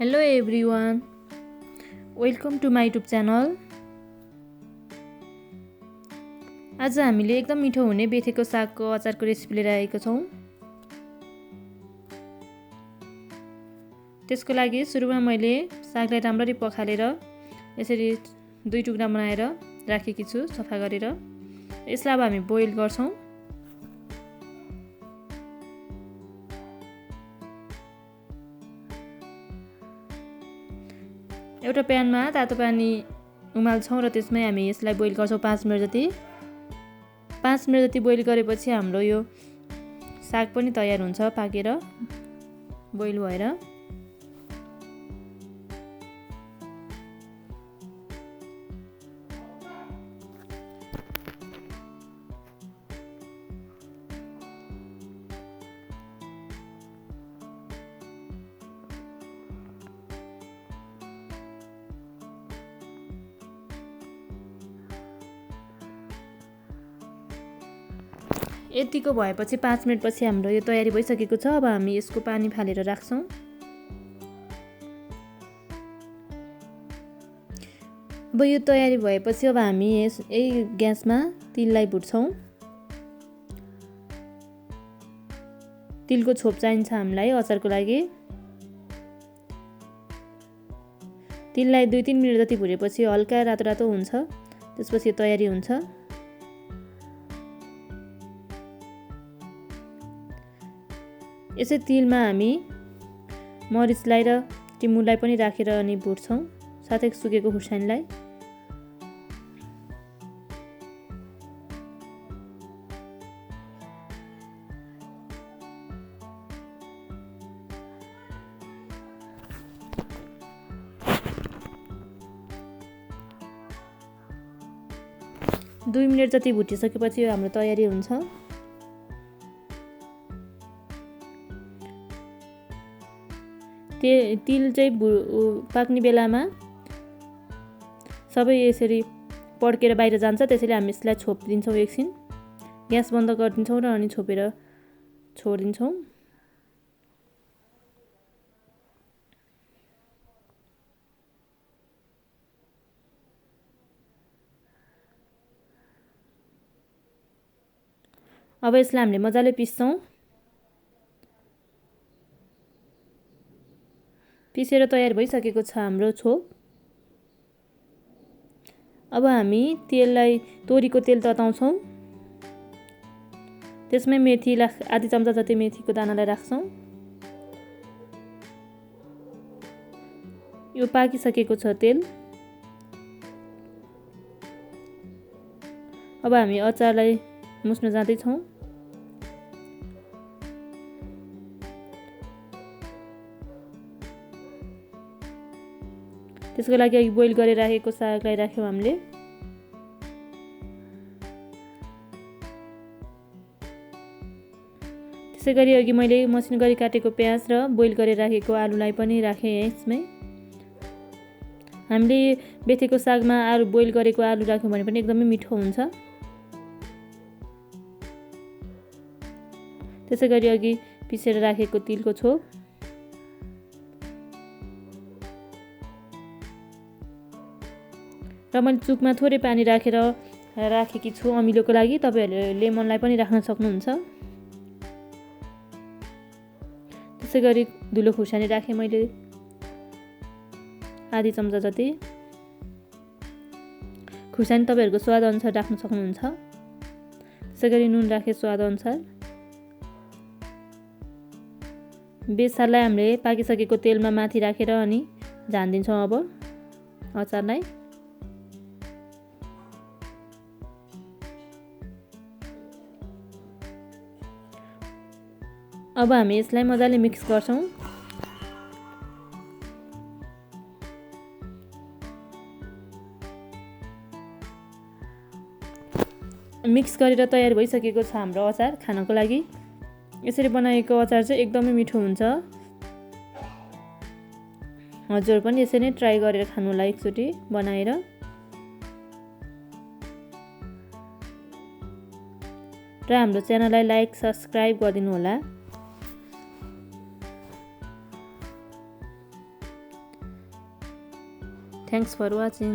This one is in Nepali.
Hello everyone, welcome to my YouTube channel. आज हामीले एकदम मिठो हुने बेथेको सागको अचारको रेसिपी लिएर आएको छौं। त्यसको लागि सुरुमा मैले सागलाई राम्ररी पखालेर यसरी दुई टुक्रा बनाएर राखेकी छु सफा गरेर। यसलाई अब हामी बोइल गर्छौं। एउटा प्यानमा तातो पानी उमाल्छौं र त्यसमै हामी यसलाई बोइल गर्छौं 5 मिनेट जति। 5 मिनेट जति बोइल गरेपछि हाम्रो यो साग पनि तयार हुन्छ पाकेर बोइल भएर। यतिको भएपछि 5 मिनेट पछि हाम्रो यो तयारी भइसकेको छ। अब हामी यसको पानी फालेर राख्छौं। अब यो तयारी भएपछि अब हामी यही ग्यासमा तिललाई भुट्छौं। तिलको छोप चाहिन्छ हामीलाई अचारको लागि। तिललाई 2-3 मिनेट जति भुटेपछि हल्का रातो रातो हुन्छ, त्यसपछि तयारी हुन्छ। यसै तिलमा हामी मरिचलाई र टिमुरलाई पनि राखेर अनि भुट्छौं, साथै सुकेको खुर्सानीलाई। दुई मिनेट जति भुटिसकेपछि हाम्रो तयारी हुन्छ। तिल चाहिँ पाक्ने बेलामा सबै यसरी पड्केर बाहिर जान्छ, त्यसैले हामी यसलाई छोपिदिन्छौँ। एकछिन ग्यास बन्द गरिदिन्छौँ र अनि छोपेर छोडिदिन्छौँ। अब यसलाई हामीले मजाले पिस्छौँ। पिसेर तयार भइसकेको छ हाम्रो छोप। अब हामी तेललाई तोरीको तेल तताउँछौं। त्यसमै मेथी आधी चम्चा जति मेथीको दानालाई राख्छौं। यो पाकिसकेको छ तेल। अब हामी अचारलाई मुस्न जाँदैछौं। त्यसको लागि अघि बोइल गरेर राखेको सागलाई राख्यौं हामीले। त्यसैगरी अघि मैले मसिनो गरी काटेको प्याज र बोइल गरेर राखेको आलुलाई पनि राखेँ यसमै। हामीले बेथेको सागमा बोइल गरेको आलु राख्यौं भने पनि एकदमै मिठो हुन्छ। त्यसैगरी अघि पिसेर राखेको तिलको छोप, र मैले चुकमा थोरै पानी राखेर राखेकी छु अमिलोको लागि। तपाईहरुले लेमनलाई पनि राख्न सक्नुहुन्छ। त्यसैगरी धुलो खुर्सानी राखेँ मैले आधी चम्चा जति। खुर्सानी तपाईहरुको स्वाद अनुसार राख्न सक्नुहुन्छ। त्यसैगरी नुन राखेँ स्वाद अनुसार। बेसारलाई हामीले पाकिसकेको तेलमा माथि राखेर अनि झानिदिन्छौँ अब अचारलाई। अब हामी यसलाई मजाले मिक्स गर्छौं। मिक्स गरेर तयार भइसकेको छ हाम्रो अचार खानको लागि। यसरी बनाएको अचार चाहिँ एकदमै मिठो हुन्छ। हजुर पनि यसरी नै ट्राई गरेर खानु होला एकचोटी बनाएर। र हाम्रो च्यानललाई लाइक सब्स्क्राइब गरिदिनु होला। Thanks for watching.